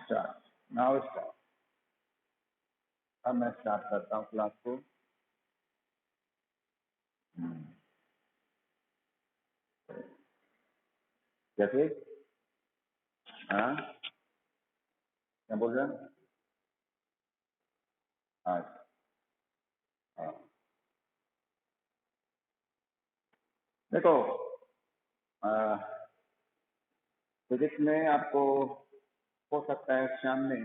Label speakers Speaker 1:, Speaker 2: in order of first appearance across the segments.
Speaker 1: Start now start. अब मैं start करता हूँ क्लास को। कैसे? हाँ, क्या बोल रहे हैं? हाँ, देखो, फिजिक्स में आपको हो सकता है शाम में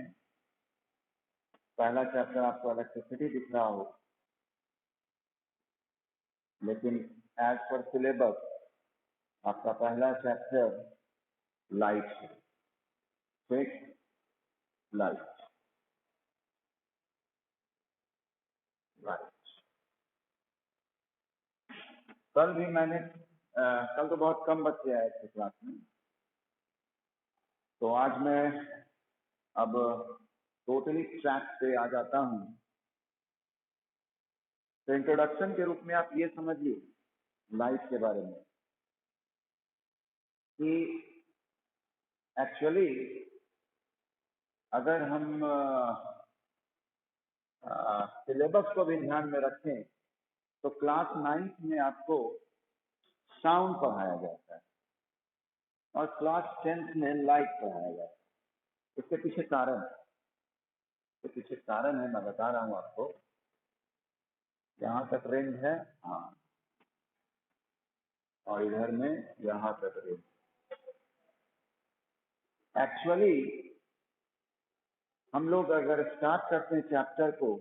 Speaker 1: पहला चैप्टर आपको इलेक्ट्रिसिटी दिख रहा हो, लेकिन एज पर सिलेबस आपका पहला चैप्टर लाइट है। ठीक, लाइट लाइट। कल भी मैंने कल तो बहुत कम बच्चे आए थे क्लास में, तो आज मैं अब टोटली ट्रैक पे आ जाता हूँ। तो इंट्रोडक्शन के रूप में आप ये समझिए लाइट के बारे में कि एक्चुअली अगर हम सिलेबस को भी ध्यान में रखें तो क्लास 9th में आपको साउंड पढ़ाया जाता है और क्लास 10th में लाइट पढ़ाया जाता है। इसके पीछे कारण है, इसके पीछे कारण है, मैं बता रहा हूँ आपको। यहाँ तक रेंज है, हाँ, और इधर में यहाँ तक रेंज। एक्चुअली हम लोग अगर स्टार्ट करते हैं चैप्टर को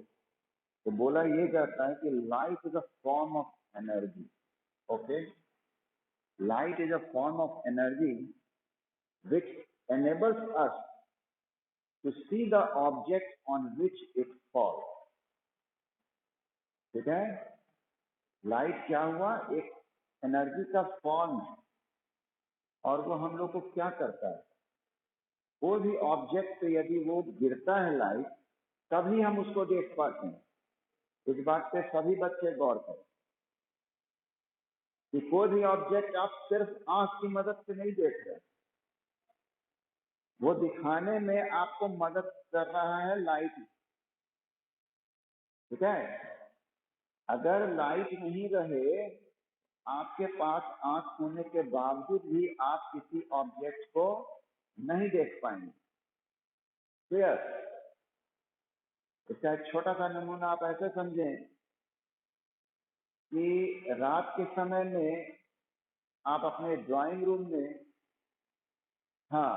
Speaker 1: तो बोला ये जाता है कि light is a form of energy. Okay, light is a form of energy which enables us to see the object on which it falls. ठीक है, लाइट क्या हुआ? एक एनर्जी का फॉर्म है और वो हम लोग को क्या करता है, कोई भी ऑब्जेक्ट पे यदि वो गिरता है लाइट, तभी हम उसको देख पाते हैं। इस बात पे सभी बच्चे गौर करें कि कोई भी ऑब्जेक्ट आप सिर्फ आंख की मदद से नहीं देख रहे, वो दिखाने में आपको मदद कर रहा है लाइट। ठीक है, अगर लाइट नहीं रहे, आपके पास आंख होने के बावजूद भी आप किसी ऑब्जेक्ट को नहीं देख पाएंगे। क्लियर? इसका एक छोटा सा नमूना आप ऐसे समझें कि रात के समय में आप अपने ड्राइंग रूम में, हाँ,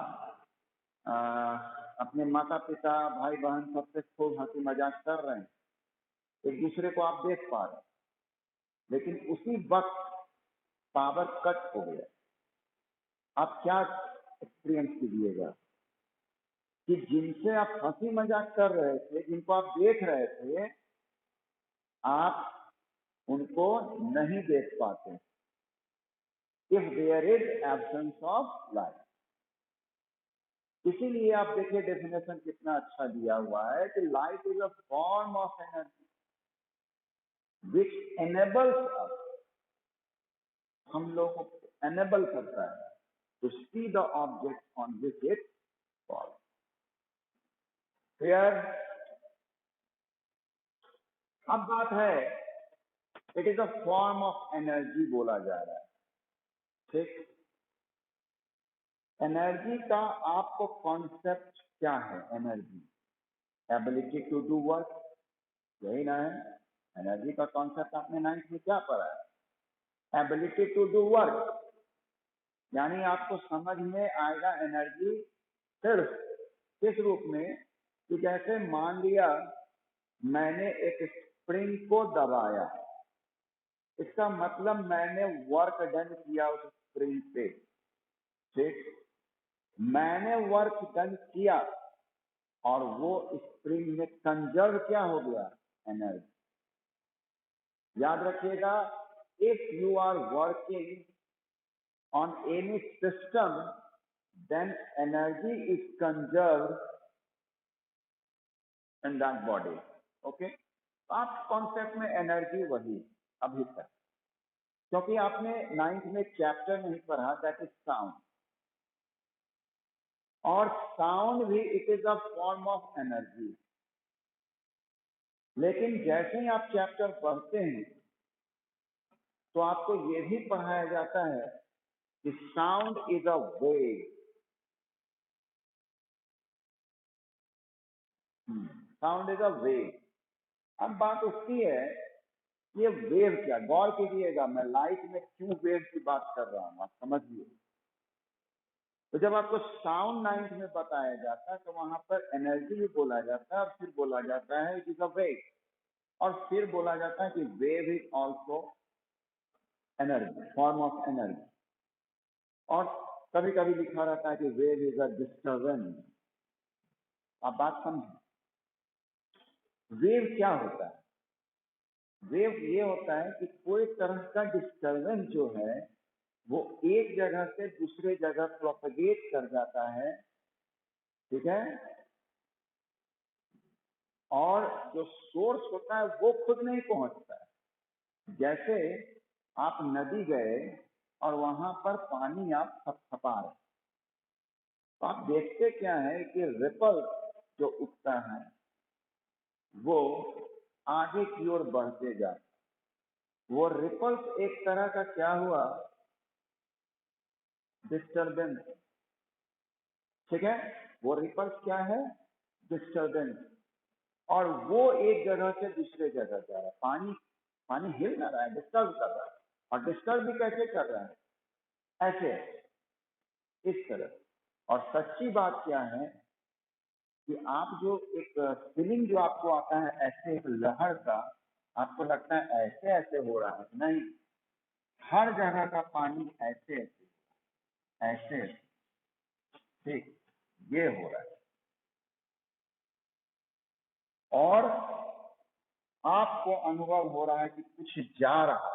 Speaker 1: अपने माता पिता भाई बहन सबसे खूब हंसी मजाक कर रहे हैं, एक दूसरे को आप देख पा रहे हैं, लेकिन उसी वक्त पावर कट हो गया। आप क्या एक्सपीरियंस कीजिएगा कि जिनसे आप हंसी मजाक कर रहे थे, जिनको आप देख रहे थे, आप उनको नहीं देख पाते if there is absence of light. इसीलिए आप देखिए डेफिनेशन कितना अच्छा दिया हुआ है कि light is a form of energy which enables us, हम लोग को एनेबल करता है to see the object on which it falls. Clear? अब बात है, it is a form of energy बोला जा रहा है। ठीक, एनर्जी का आपको कॉन्सेप्ट क्या है? Energy, ability to do work, यही ना है? एनर्जी का कॉन्सेप्ट आपने 9th में क्या पढ़ा है? एबिलिटी टू डू वर्क, यानी आपको समझ में आएगा एनर्जी सिर्फ किस रूप में कि जैसे मान लिया मैंने एक स्प्रिंग को दबाया, इसका मतलब मैंने वर्क डन किया उस स्प्रिंग पे। ठीक, मैंने वर्क डन किया और वो स्प्रिंग में कंजर्व क्या हो गया? एनर्जी। याद रखिएगा, if you are working on any system then energy is conserve in that body. Okay, आप कॉन्सेप्ट में एनर्जी वही अभी तक, क्योंकि आपने 9th में चैप्टर नहीं पढ़ा, दैट इज साउंड। और साउंड भी it is a form of energy. लेकिन जैसे ही आप चैप्टर पढ़ते हैं तो आपको ये भी पढ़ाया जाता है कि sound is a wave. Sound is a wave. अब बात उसकी है, ये वेव क्या, गौर कीजिएगा मैं लाइट में क्यों वेव की बात कर रहा हूं, आप समझिए। तो जब आपको साउंड नाइन्थ में बताया जाता है तो वहां पर एनर्जी भी बोला जाता है और फिर बोला जाता है इट इज अ वेव, और फिर बोला जाता है कि wave is also energy, form of energy. और कभी कभी लिखा रहता है कि वेव इज अ डिस्टर्बेंस। आप बात समझे, वेव क्या होता है? वेव ये होता है कि कोई तरह का डिस्टर्बेंस जो है वो एक जगह से दूसरे जगह प्रोपगेट कर जाता है, ठीक है, और जो सोर्स होता है वो खुद नहीं पहुंचता है। जैसे आप नदी गए और वहां पर पानी आप थपथपा रहे, तो आप देखते क्या है कि रिपल जो उठता है वो आगे की ओर बढ़ते जाता है। वो रिपल्स एक तरह का क्या हुआ, डिस्टर्बेंस, ठीक है। वो रिपल्स क्या है, डिस्टर्बेंस। और वो एक जगह से दूसरे जगह जा रहा है। पानी पानी हिल ना रहा है, डिस्टर्ब कर रहा है। और डिस्टर्ब भी कैसे कर रहा है, ऐसे, इस तरह। और सच्ची बात क्या है कि आप जो एक फीलिंग जो आपको आता है ऐसे एक लहर का, आपको लगता है ऐसे ऐसे हो रहा है, नहीं, हर जगह का पानी ऐसे ऐसे ऐसे, ठीक, ये हो रहा है। और आपको अनुभव हो रहा है कि कुछ जा रहा है।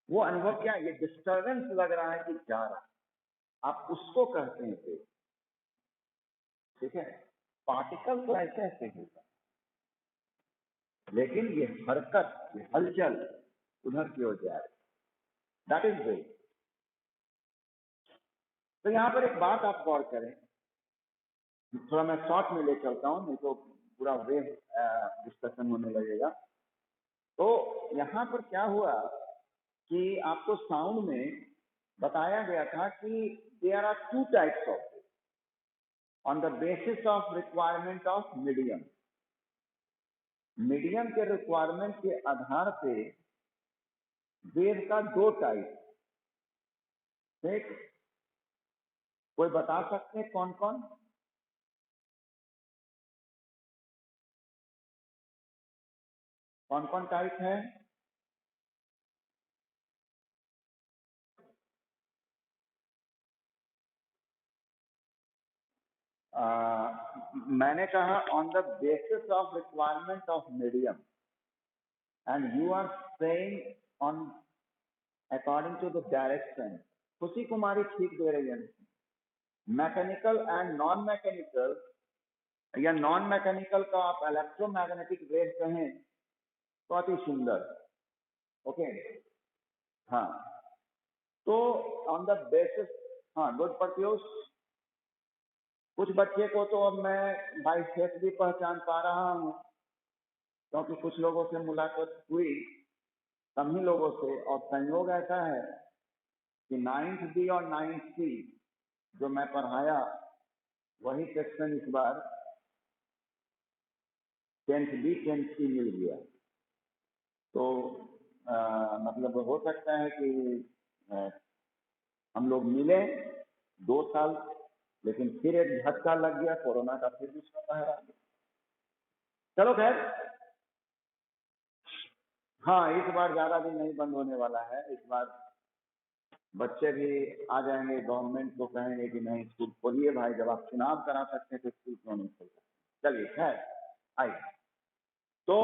Speaker 1: वो अनुभव क्या है, ये डिस्टर्बेंस लग रहा है कि जा रहा है, आप उसको कहते हैं वेव, ठीक है। पार्टिकल तो ऐसे ऐसे होगा, लेकिन ये हरकत, ये हलचल उधर की ओर जा रही, दैट इज वेव। तो यहाँ पर एक बात आप गौर करें, थोड़ा मैं शॉर्ट में ले चलता हूँ, नहीं तो पूरा वेव डिस्कशन होने लगेगा। तो यहाँ पर क्या हुआ कि आपको साउंड में बताया गया था कि there are two types of wave on the basis of requirement of medium. Medium के रिक्वायरमेंट के आधार पे वेव का दो टाइप, ठीक, कोई बता सकते हैं कौन कौन? कौन कौन टाइप है? मैंने कहा on the basis of requirement of medium, and you are saying on according to the direction. Khushi Kumari ठीक दे रही है। मैकेनिकल एंड नॉन मैकेनिकल, या नॉन मैकेनिकल का आप इलेक्ट्रोमैग्नेटिक वेव कहें तो अति सुंदर, ओके, हाँ। तो ऑन द बेसिस, हाँ, गुड प्रत्युष। कुछ बच्चे को तो अब मैं भाई फेस भी पहचान पा रहा हूँ, क्योंकि कुछ लोगों से मुलाकात हुई, कम ही लोगों से। और संयोग ऐसा है कि 9th बी और 9th सी जो मैं पढ़ाया वही सेक्शन इस बार 10th बी 10th सी मिल गया। तो मतलब हो सकता है कि आ, हम लोग मिले 2 साल, लेकिन फिर एक झटका लग गया कोरोना का, फिर दूसरा लहर आ गया। चलो खैर, हाँ, इस बार ज्यादा दिन नहीं बंद होने वाला है। इस बार बच्चे भी आ जाएंगे, गवर्नमेंट को कहेंगे कि नहीं स्कूल खोलिए भाई, जब आप चुनाव करा सकते हैं तो स्कूल क्यों नहीं खोल सकते। चलिए खैर, आइए। तो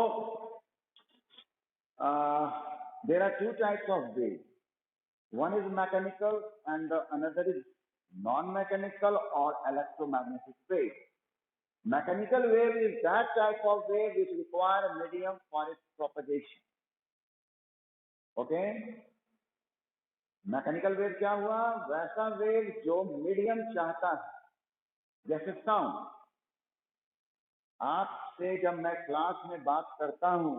Speaker 1: there are two types of wave, one is mechanical and the another is non-mechanical or electromagnetic wave. Mechanical wave is that type of wave which require a medium for its propagation. Okay? Mechanical wave क्या हुआ, वैसा wave जो medium चाहता है, जैसे sound, आपसे जब मैं क्लास में बात करता हूं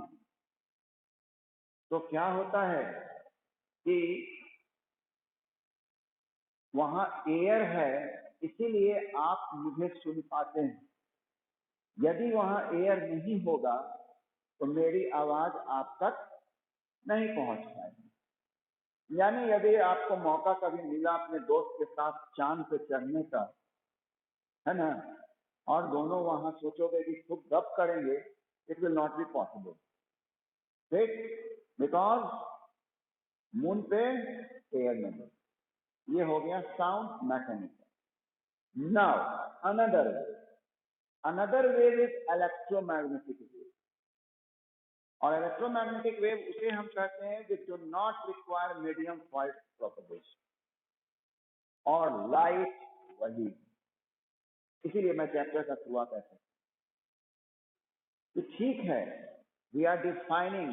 Speaker 1: तो क्या होता है कि वहां एयर है, इसीलिए आप मुझे सुन पाते हैं। यदि वहां एयर नहीं होगा तो मेरी आवाज आप तक नहीं पहुंच पाएगी। यानी यदि आपको मौका कभी मिला अपने दोस्त के साथ चांद पे चढ़ने का, है ना, और दोनों वहां सोचोगे कि खूब गप करेंगे, it will not be possible, ठीक, बिकॉज मून पे एयर नहीं। ये हो गया sound mechanism. Now another wave is electromagnetic wave. और इलेक्ट्रोमैग्नेटिक वेव उसे हम कहते हैं which do not require medium for its propagation. और लाइट वही, इसीलिए मैं चैप्टर का शुरुआत ऐसे, तो ठीक है, we are defining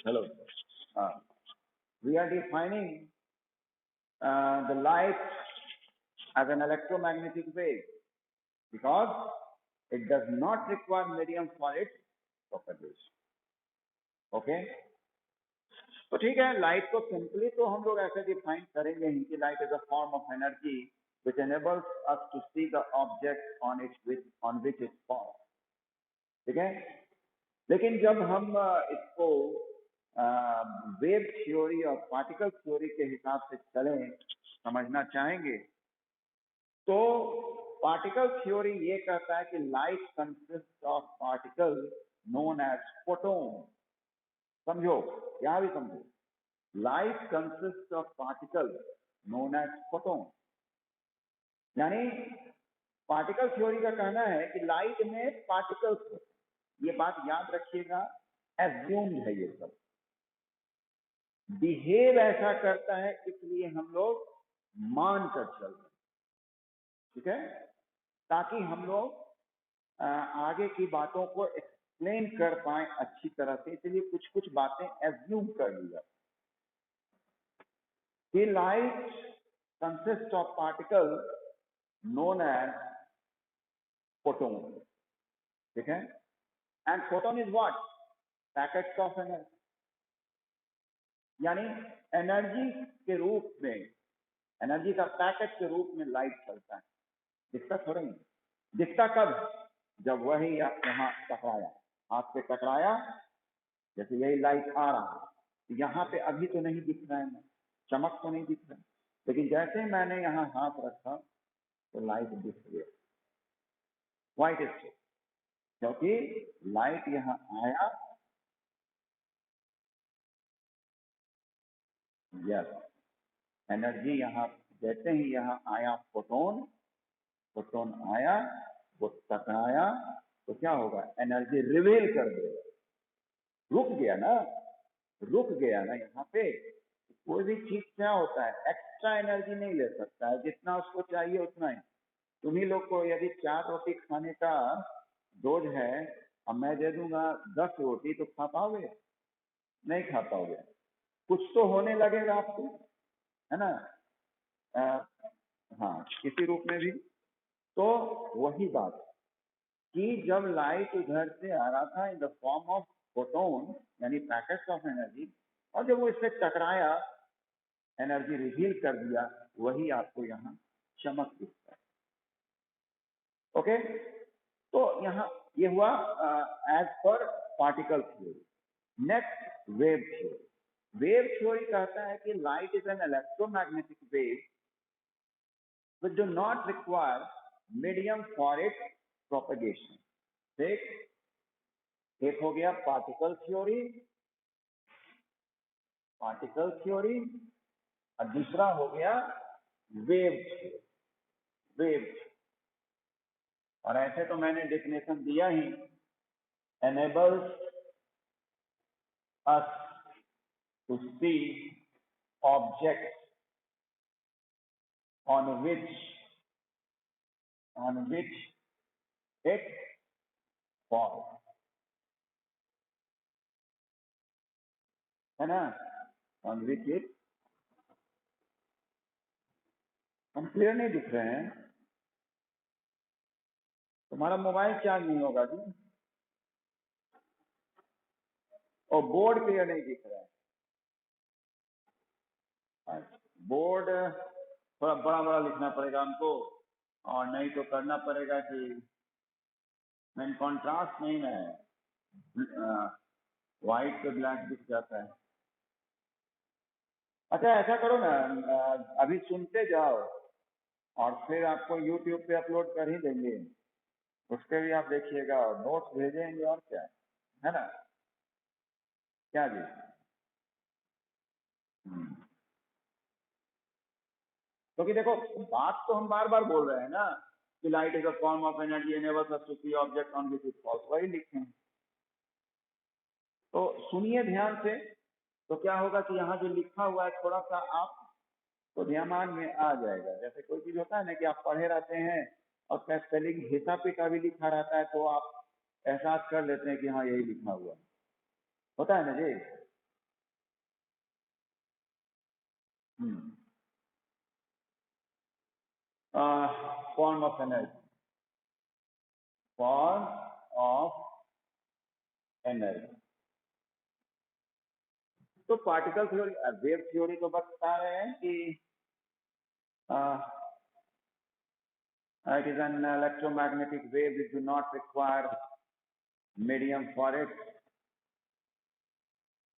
Speaker 1: hello we are defining the light as an electromagnetic wave because it does not require medium for its propagation. Okay, तो ठीक है, लाइट को सिंपली तो हम लोग ऐसे डिफाइन करेंगे ही कि light is a form of energy which enables us to see the object on which it falls. ठीक है, लेकिन जब हम इसको वेव थ्योरी और पार्टिकल थ्योरी के हिसाब से चलें, समझना चाहेंगे, तो पार्टिकल थ्योरी ये कहता है कि light consist of particle known as photon. समझो, क्या भी समझो, light consist of particle known as photon. यानी पार्टिकल थ्योरी का कहना है कि लाइट में पार्टिकल्स, ये बात याद रखिएगा, एज्यूम्ड है, ये सब बिहेव ऐसा करता है, इसलिए हम लोग मान कर चल रहे हैं, ठीक है, ताकि हम लोग आगे की बातों को एक्सप्लेन कर पाए अच्छी तरह से, इसलिए कुछ कुछ बातें एज्यूम कर ली जाती। Light consist of particle known as photon, ठीक है, and photon is what? Packets of energy, यानी एनर्जी के रूप में, एनर्जी का पैकेट के रूप में लाइट चलता है। दिखता थोड़ा ही, दिखता कब? जब वही यहाँ टकराया, हाथ पे टकराया, जैसे यही लाइट आ रहा है, यहाँ पे अभी तो नहीं दिख रहा है, चमक तो नहीं दिख रहा, लेकिन जैसे मैंने यहाँ हाथ रखा तो लाइट दिख गया। व्हाइट इज सो, क्योंकि लाइट यहाँ आया, यस, एनर्जी यहाँ, जैसे ही यहाँ आया फोटोन, फोटोन आया, वो टकराया, तो क्या होगा? एनर्जी रिवील कर देगा। रुक गया ना, रुक गया ना यहाँ पे। कोई भी चीज क्या होता है, एक्स्ट्रा एनर्जी नहीं ले सकता है, जितना उसको चाहिए उतना ही। तुम्ही लोग को यदि 4 रोटी खाने का डोज है, अब मैं दे दूंगा 10 रोटी, तो खा पाओगे? नहीं खा पाओगे। कुछ तो होने लगेगा आपको, है ना, हाँ, किसी रूप में भी। तो वही बात कि जब लाइट उधर से आ रहा था in the form of photon, यानी पैकेट्स ऑफ एनर्जी, और जब वो इससे टकराया, एनर्जी रिवील कर दिया, वही आपको यहाँ चमक दिखता है। ओके, तो यहाँ ये हुआ as per particle theory. Next, wave theory. Wave theory कहता है कि light is an electromagnetic wave which do not require medium for its propagation. ठीक, एक हो गया पार्टिकल थ्योरी, और दूसरा हो गया वेव थ्योरी, वेव। और ऐसे तो मैंने डेफिनेशन दिया ही, enables us to see objects on which on which it falls, है ना? on which it, हम क्लियर नहीं दिख रहे हैं? तुम्हारा मोबाइल चार्ज नहीं होगा जी? और बोर्ड क्लियर नहीं दिख रहा है? बोर्ड थोड़ा बड़ा बड़ा लिखना पड़ेगा हमको, और नहीं तो करना पड़ेगा कि मैन कॉन्ट्रास्ट नहीं ना है, व्हाइट पे ब्लैक दिख जाता है। अच्छा ऐसा करो ना, अभी सुनते जाओ और फिर आपको YouTube पे अपलोड कर ही देंगे, उस पर भी आप देखिएगा और नोट्स भेजेंगे, और क्या है ना? क्या जी? क्योंकि देखो बात तो हम बार बार बोल रहे हैं ना कि light is a form of energy enables us to see object on which it falls, वही लिखे हैं। तो सुनिए ध्यान से, तो क्या होगा कि यहाँ जो लिखा हुआ है थोड़ा सा आप तो ध्यान में आ जाएगा। जैसे कोई चीज होता है ना कि आप पढ़े रहते हैं और उसका स्पेलिंग हिस्सा पे का भी लिखा रहता है, तो आप एहसास कर लेते हैं कि हाँ यही लिखा हुआ होता है ना जी। Form of energy, form of energy. तो पार्टिकल थ्योरी, वेव थ्योरी तो बता रहे हैं कि it is an electromagnetic wave which do not require medium for its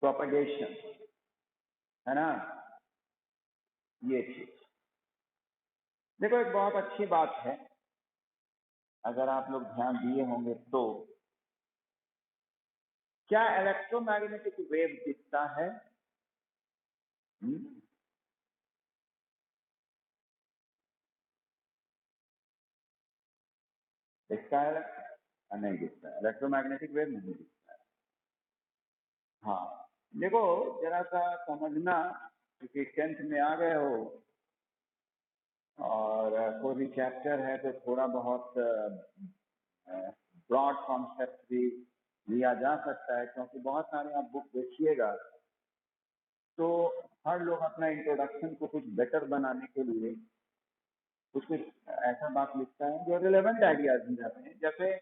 Speaker 1: propagation, है ना? ये चीज देखो एक बहुत अच्छी बात है, अगर आप लोग ध्यान दिए होंगे तो, क्या इलेक्ट्रोमैग्नेटिक वेव दिखता है? दिखता है? नहीं दिखता है, इलेक्ट्रोमैग्नेटिक वेव नहीं दिखता है। हाँ देखो जरा सा समझना, क्योंकि 10th में आ गए हो और कोई भी चैप्टर है तो थोड़ा बहुत ब्रॉड कॉन्सेप्ट भी लिया जा सकता है, क्योंकि बहुत सारे आप बुक देखिएगा तो हर लोग अपना इंट्रोडक्शन को कुछ बेटर बनाने के लिए कुछ ऐसा बात लिखता है जो रिलेवेंट आइडियाज भी जाते हैं। जैसे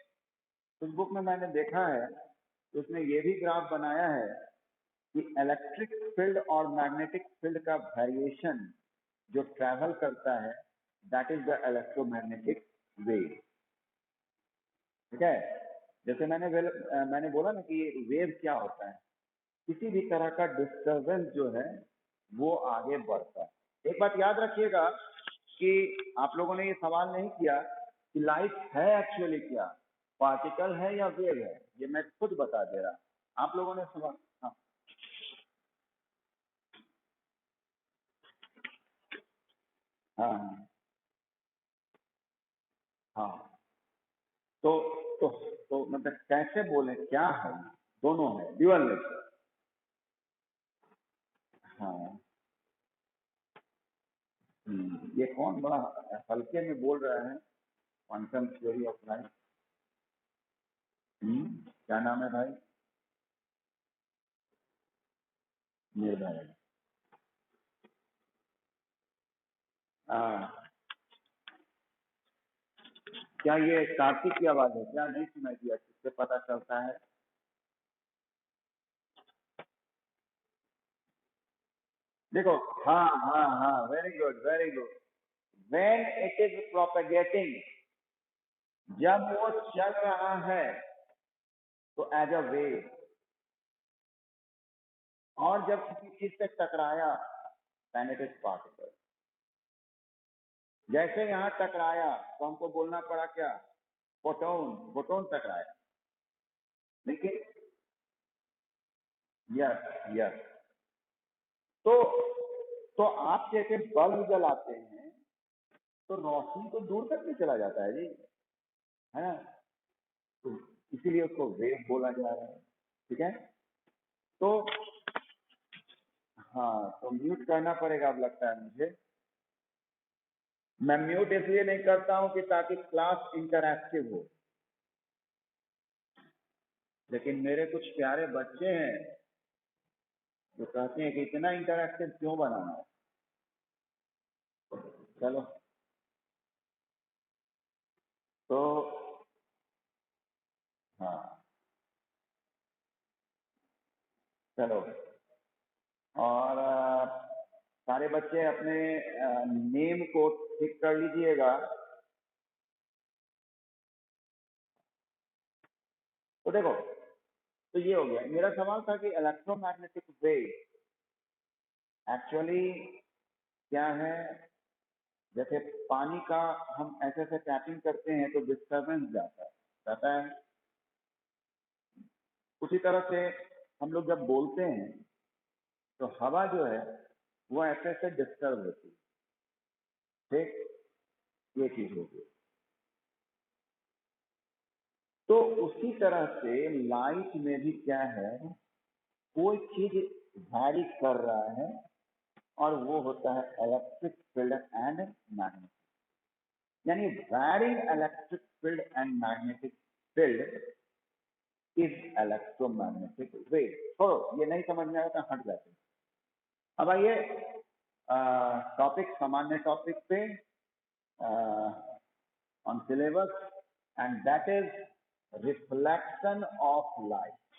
Speaker 1: उस बुक में मैंने देखा है तो उसने ये भी ग्राफ बनाया है कि इलेक्ट्रिक फील्ड और मैग्नेटिक फील्ड का वेरिएशन जो ट्रैवल करता है, that is the electromagnetic wave. ठीक है? जैसे मैंने बोला ना कि वेव क्या होता है, किसी भी तरह का डिस्टरबेंस जो है वो आगे बढ़ता है। एक बात याद रखिएगा कि आप लोगों ने ये सवाल नहीं किया कि लाइट है एक्चुअली क्या, पार्टिकल है या वेव है, ये मैं खुद बता दे रहा। आप लोगों ने सवाल, हाँ हाँ हाँ, तो तो तो मतलब कैसे बोले क्या है, दोनों है, ड्यूअल नेचर। हाँ ये कौन बड़ा हल्के में बोल रहा है, क्वांटम थ्योरी ऑफ लाइट। क्या नाम है भाई? निर्भय। हाँ, क्या ये कार्तिक की आवाज है क्या? नहीं सुनाई दिया, किससे पता चलता है? देखो, हाँ हाँ हाँ, very good very good. When it is propagating, जब वो चल रहा है तो एज अ वेव, और जब किसी चीज से टकराया देन इट इज पार्टिकल। जैसे यहाँ टकराया तो हमको बोलना पड़ा क्या? फोटोन, फोटोन टकराया। लेकिन यस यस, तो तो आप जैसे बल्ब जलाते हैं तो रोशनी तो दूर तक भी चला जाता है जी, है ना? तो इसीलिए उसको वेव बोला जा रहा है। ठीक है? तो हाँ, तो म्यूट करना पड़ेगा अब लगता है मुझे। मैं म्यूट इसलिए नहीं करता हूं कि ताकि क्लास इंटरैक्टिव हो, लेकिन मेरे कुछ प्यारे बच्चे हैं जो कहते हैं कि इतना इंटरैक्टिव क्यों बनाना है। चलो, तो हाँ, चलो, और सारे बच्चे अपने नेम को ठीक कर लीजिएगा। तो देखो, तो ये हो गया। मेरा सवाल था कि इलेक्ट्रोमैग्नेटिक वेव एक्चुअली क्या है। जैसे पानी का हम ऐसे ऐसे टैपिंग करते हैं तो डिस्टर्बेंस जाता है। उसी तरह से हम लोग जब बोलते हैं तो हवा जो है वो ऐसे ऐसे डिस्टर्ब होती है। ठीक, ये चीज होगी। तो उसी तरह से लाइट में भी क्या है, कोई चीज वैरी कर रहा है और वो होता है इलेक्ट्रिक फील्ड एंड मैग्नेटिक। यानी varying electric field and magnetic field is electromagnetic wave. छोड़ो, ये नहीं समझ में आया तो हट जाते। अब आइए टॉपिक, सामान्य टॉपिक पे on syllabus, and that is reflection of light.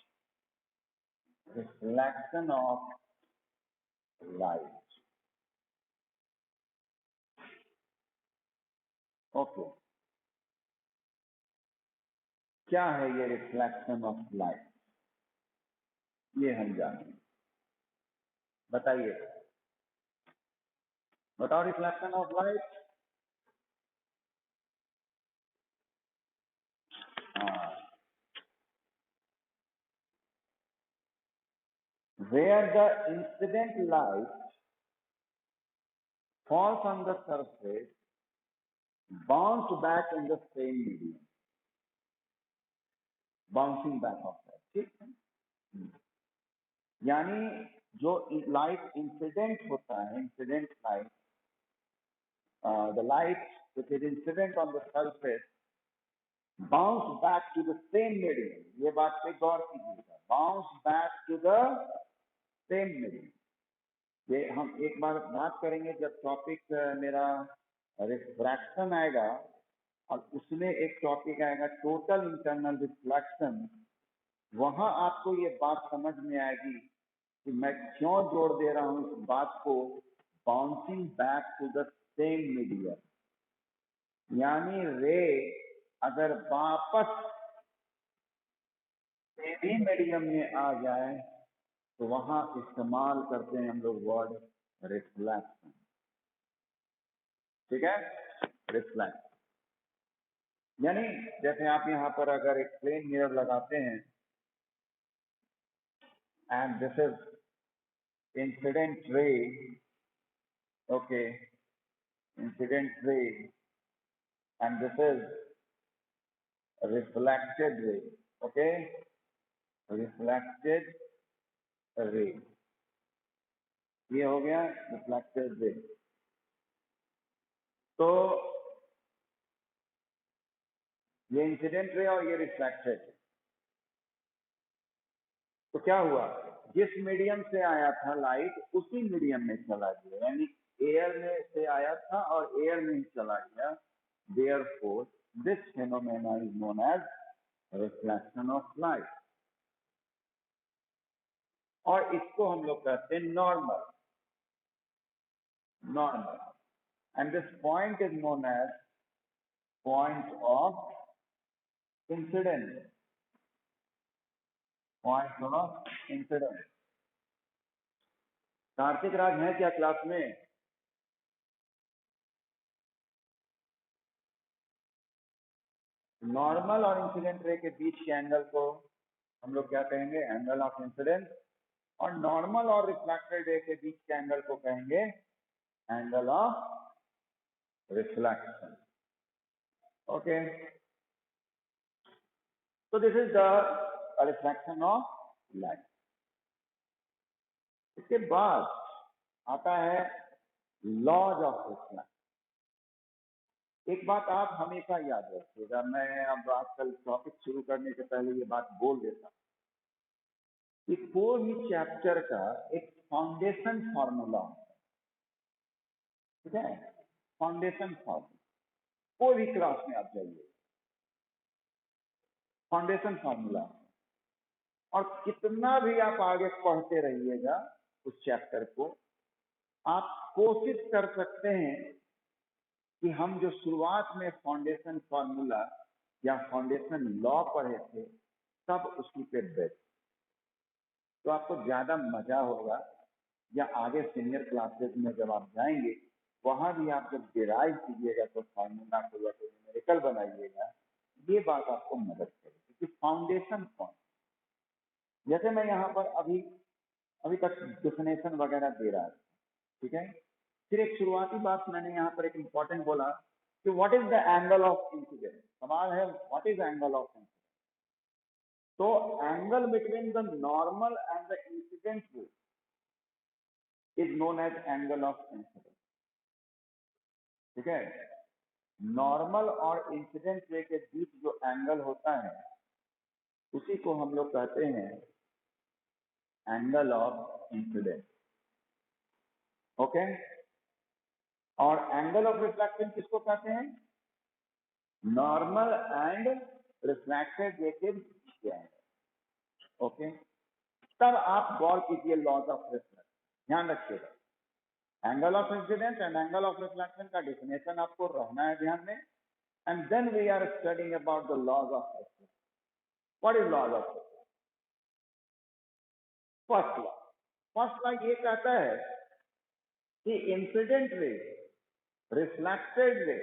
Speaker 1: Reflection of light. Okay, क्या है ये रिफ्लेक्शन ऑफ लाइट, ये हम जानेंगे। बताइए, बताओ रिफ्लेक्शन ऑफ लाइट। हाँ, where the incident light falls on the surface, bounce back in the same medium, bouncing back of that। ठीक है, यानी जो लाइट इंसिडेंट होता है, incident light, the light which is incident on the surface bounce back to the same medium। ये बात पे गौर कीजिएगा, bounce back to the same medium। ये हम एक बार बात करेंगे जब टॉपिक मेरा रिफ्रैक्शन आएगा, और उसमें एक टॉपिक आएगा टोटल इंटरनल रिफ्लेक्शन। वहां आपको ये बात समझ में आएगी कि मैं क्यों जोड़ दे रहा हूं इस बात को, bouncing back to the same medium. यानी रे अगर वापस सेम ही मीडियम में आ जाए तो वहां इस्तेमाल करते हैं हम लोग वर्ड रिफ्लेक्शन। ठीक है, रिफ्लेक्ट यानी जैसे आप यहाँ पर अगर एक प्लेन मिरर लगाते हैं, and this is incident ray, okay, incident ray, and this is reflected ray, okay, reflected ray, ये हो गया reflected ray। तो ये इंसिडेंट रे और ये रिफ्लेक्टेड। तो क्या हुआ, जिस मीडियम से आया था लाइट उसी मीडियम में चला गया, यानी एयर में से आया था और एयर में ही चला गया। Therefore, this phenomena is known as reflection of light। और इसको हम लोग कहते हैं normal, normal, and this point is known as point of incidence, point of incidence। Kartik Raj है क्या क्लास में? नॉर्मल और इंसिडेंट रे के बीच के एंगल को हम लोग क्या कहेंगे, एंगल ऑफ इंसिडेंस। और नॉर्मल और रिफ्लेक्टेड रे के बीच के एंगल को कहेंगे angle of reflection. Okay, so this is the reflection of light। इसके बाद आता है लॉज ऑफ रिफ्लेक्शन। एक बात आप हमेशा याद रखिएगा, मैं अब आजकल टॉपिक शुरू करने से पहले ये बात बोल देता हूँ कि कोई भी चैप्टर का एक फाउंडेशन फॉर्मूला होता है, ठीक है? फाउंडेशन फॉर्मूला कोई भी क्लास में आप जाइए, फाउंडेशन फॉर्मूला, और कितना भी आप आगे पढ़ते रहिएगा उस चैप्टर को, आप कोशिश कर सकते हैं कि हम जो शुरुआत में फाउंडेशन फॉर्मूला या फाउंडेशन लॉ पढ़े थे तब उसी पे बेस, तो आपको ज्यादा मजा होगा। या आगे सीनियर क्लासेस में जब आप जाएंगे वहां भी आप जब डिराइव कीजिएगा तो फार्मूला को या तो न्यूमेरिकल बनाइएगा, ये बात आपको मदद करेगी कि फाउंडेशन कौन। जैसे मैं यहाँ पर अभी तक डेफिनेशन वगैरह दे रहा था, ठीक है? फिर एक शुरुआती बात मैंने यहाँ पर एक इम्पोर्टेंट बोला कि what is the angle of incident. सवाल है what is angle of incident. तो angle between the normal and the incident ray is known as angle of incidence, ठीक है? नॉर्मल और इंसिडेंट रे के बीच जो एंगल होता है उसी को हम लोग कहते हैं एंगल ऑफ इंसिडेंस, ओके? और एंगल ऑफ रिफ्लेक्शन किसको कहते हैं? नॉर्मल एंड रिफ्लेक्टेड रे के बीच के एंगल, ओके? तब आप गौर कीजिए लॉज ऑफ रिफ्लेक्शन, ध्यान रखिएगा। Angle of incidence and angle of reflection का डेफिनेशन आपको रहना है ध्यान में। And then we are studying about the laws of reflection. What is laws of reflection? First law ये कहता है कि incident ray, reflected ray,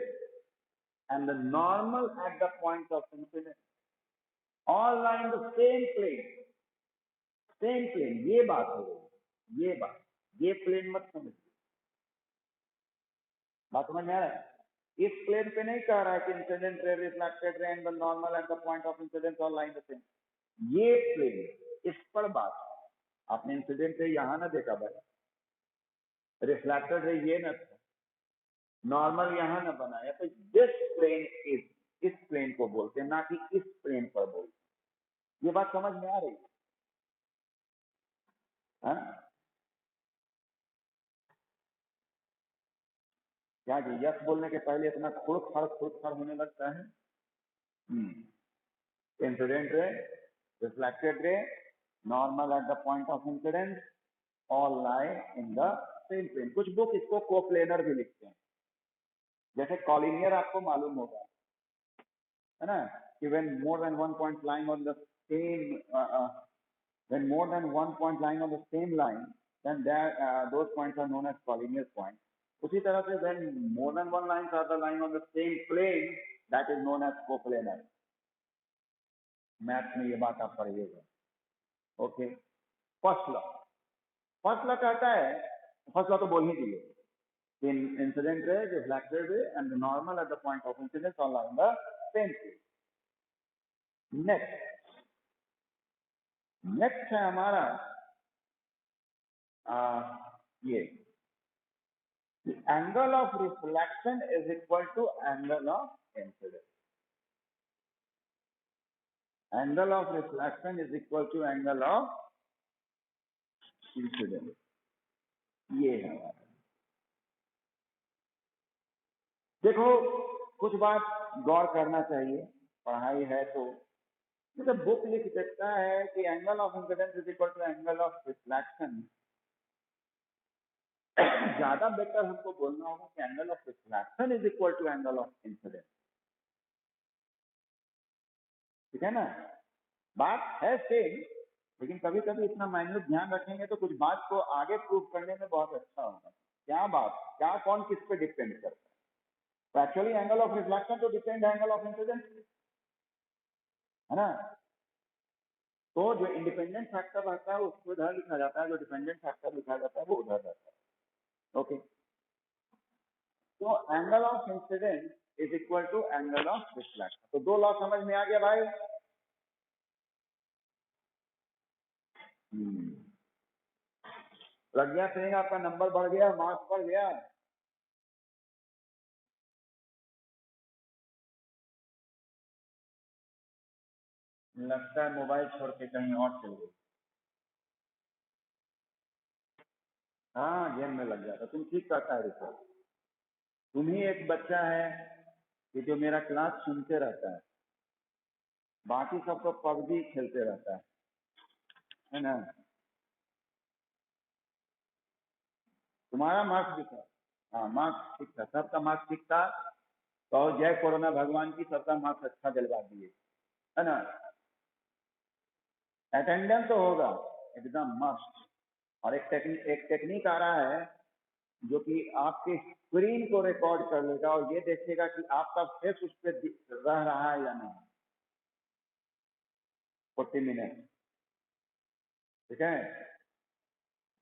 Speaker 1: and the normal at the point of incidence all lie in the same plane. Same plane. ये बात हो गई, ये बात, ये प्लेन मत समझिए। बात समझ में आ रहा है? इस प्लेन पे नहीं कह रहा है कि इंसिडेंट रे, रिफ्लेक्टेड रे and the normal at the point of incidence all line the same. ये प्लेन, इस पर बात। आपने इंसिडेंट रे यहां ना देखा भाई, रिफ्लेक्टेड रे ये ना था, नॉर्मल यहां ना बनाया, तो दिस प्लेन इज, इस प्लेन को बोलते हैं, ना कि इस प्लेन पर बोलते हैं। ये बात समझ में आ रही है? क्या जी यस बोलने के पहले इतना खुड़ होने लगता है? Incident ray, reflected ray, normal at the point of incidence all lie in the same plane. कुछ बुक इसको कोप्लेनर भी लिखते हैं, जैसे कॉलिनियर आपको मालूम होगा, है ना, कि when more than one point lying on the same when more than one point lying on the same line, then those points are known as collinear points. उसी तरह से when more than one lines are the lying on the same plane, that is known as coplanar. Math में ये बात आप पढ़िएगा, okay? First law कहता है, फर्स्ट लॉ तो बोल ही दिए, in incident ray, reflected ray, and the normal at the point of incidence all are in the same plane. Next है हमारा ये angle of reflection is equal to angle of incidence. Angle of reflection is equal to angle of incidence, ये है हमारा। देखो कुछ बात गौर करना चाहिए, पढ़ाई है तो जैसे बुक लिख देता है कि angle of incidence is equal to angle of reflection, ज्यादा बेटर हमको बोलना होगा कि angle of reflection is equal to angle of incidence, ठीक है ना? बात है सेम, लेकिन कभी कभी इतना माइन्यूट ध्यान रखेंगे तो कुछ बात को आगे प्रूव करने में बहुत अच्छा होगा। क्या बात, क्या कौन किस पे डिपेंड करता है? तो एक्चुअली एंगल ऑफ रिफ्लेक्शन तो डिपेंड एंगल ऑफ इंसिडेंस, है ना? तो जो इंडिपेंडेंट फैक्टर रहता है उसको उधर लिखा जाता है, जो डिपेंडेंट फैक्टर लिखा जाता है वो उधर रहता है, ओके? तो angle of incidence is equal to angle of reflection. तो दो लॉ समझ में आ गया भाई? प्रज्ञा सिंह आपका नंबर बढ़ गया, मार्क्स बढ़ गया। लगता है मोबाइल छोड़ के कहीं और चल गई। हाँ, गेम में लग जाता। तुम ठीक करता है रिसर्च। तुम ही एक बच्चा है कि जो मेरा क्लास सुनते रहता है, बाकी सब तो पबजी खेलते रहता है ना। तुम्हारा मार्क्स भी था। हाँ, मार्क्स ठीक था, सबका मार्क्स ठीक था। तो जय कोरोना भगवान की, सबका मार्क्स अच्छा दिलवा दिए, है ना। अटेंडेंस तो होगा एकदम मस्त। और एक टेक्निक आ रहा है जो कि आपके स्क्रीन को रिकॉर्ड कर लेगा और ये देखेगा कि आपका फेस उस पर रह रहा है या नहीं। 40 मिनट, ठीक है।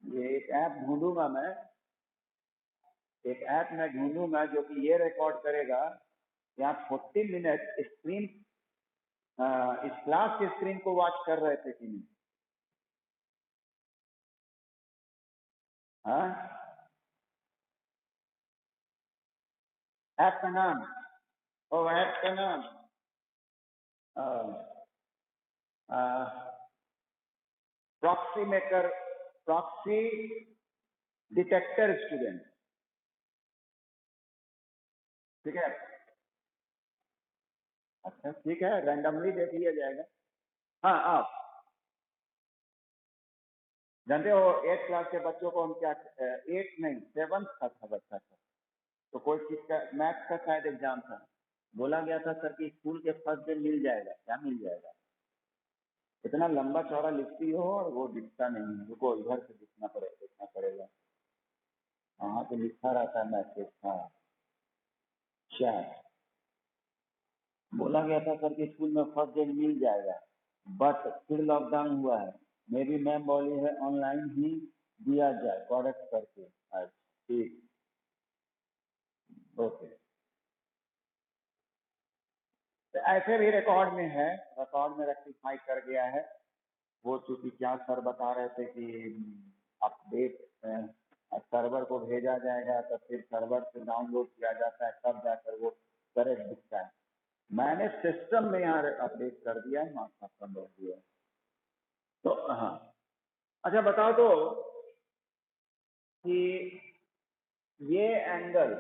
Speaker 1: ये एक ऐप ढूंढूंगा मैं, एक ऐप मैं ढूंढूंगा जो कि ये रिकॉर्ड करेगा कि आप 40 मिनट स्क्रीन, इस क्लास के स्क्रीन को वॉच कर रहे थे कि नहीं। हाँ, ऐप का नाम, ओ ऐप का नाम proxy maker, proxy detector student, ठीक है। अच्छा ठीक है, रैंडमली देख लिया जाएगा। हाँ, आप जानते हो 8 क्लास के बच्चों को हम क्या, 8 नहीं 7th का था बच्चा था, तो कोई चीज का मैथ्स का शायद एग्जाम था। बोला गया था सर कि स्कूल के फर्स्ट दिन मिल जाएगा। क्या मिल जाएगा? इतना लंबा चौड़ा लिखती हो और वो दिखता नहीं है। रुको, इधर से दिखना पड़ेगा। हाँ, तो लिखा रहता है मैसेज। हाँ, शायद बोला गया था सर कि स्कूल में फर्स्ट दिन मिल जाएगा, बट फिर लॉकडाउन हुआ है। मेरी मैम बोली है ऑनलाइन ही दिया जाए करेक्ट करके। अच्छा, ठीक, ओके। तो ऐसे भी रिकॉर्ड में है, रिकॉर्ड में रेक्टिफाई कर गया है। वो चूंकि क्या सर बता रहे थे कि अपडेट सर्वर को भेजा जाएगा, तो फिर सर्वर से डाउनलोड किया जाता है, तब जाकर वो करेक्ट दिखता है। मैंने सिस्टम में यहाँ अपडेट कर दिया है, मार्क्स आपका बढ़ दिया है। तो हाँ, अच्छा बताओ तो कि ये एंगल,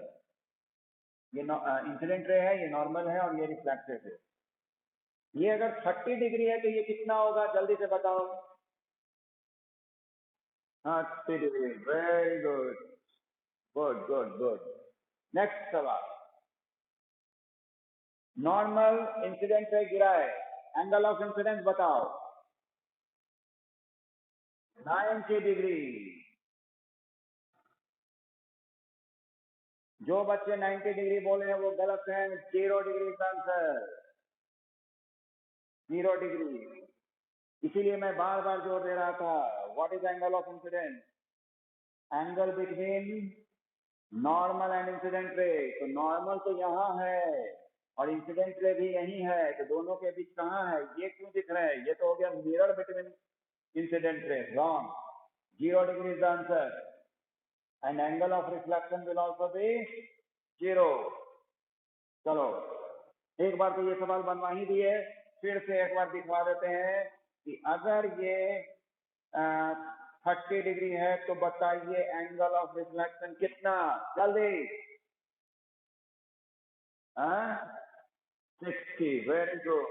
Speaker 1: ये इंसिडेंट रे है, ये नॉर्मल है और ये रिफ्लेक्टेड है। ये अगर 30 डिग्री है तो ये कितना होगा, जल्दी से बताओ। हाँ, 30 degree, very good, good good good. Next सवाल, नॉर्मल इंसिडेंट से गिरा है, एंगल ऑफ इंसिडेंस बताओ। 90 डिग्री। जो बच्चे 90 डिग्री बोले हैं वो गलत है। 0 डिग्री का आंसर, 0 डिग्री। इसीलिए मैं बार बार जोर दे रहा था, what is angle of incidence? Angle between normal and incident ray. तो नॉर्मल तो यहाँ है और इंसिडेंट रे भी यही है, तो दोनों के बीच कहाँ है? ये क्यों दिख रहे हैं? ये तो हो गया mirror between incident ray, wrong. 0 degree is the answer and angle of reflection will also be 0। चलो, एक बार तो ये सवाल बनवा ही दिए, फिर से एक बार दिखवा देते हैं कि अगर ये 30 डिग्री है तो बताइए एंगल ऑफ रिफ्लेक्शन कितना, जल्दी। 60, वेरी गुड।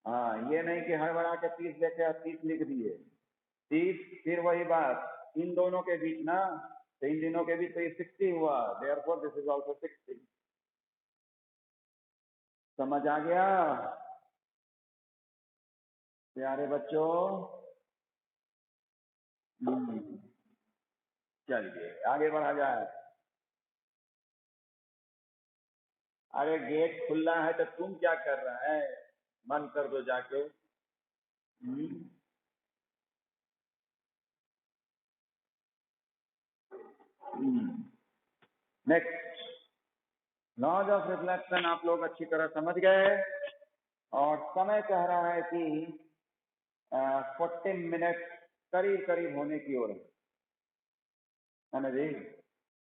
Speaker 1: हाँ, ये नहीं कि हड़बड़ा के 30 लेके 30 लिख दिए। 30, फिर वही बात, इन दोनों के बीच ना, तो इन दिनों के बीच तो ये 60 हुआ, देयरफॉर दिस इज आल्सो 60। समझ आ गया प्यारे बच्चों? चलिए आगे बढ़ा जाए। अरे गेट खुला है तो तुम क्या कर रहा है? बंद कर दो जाके। नेक्स्ट, लॉज ऑफ रिफ्लेक्शन आप लोग अच्छी तरह समझ गए और समय कह रहा है कि 40 मिनट करीब करीब होने की ओर है ना जी।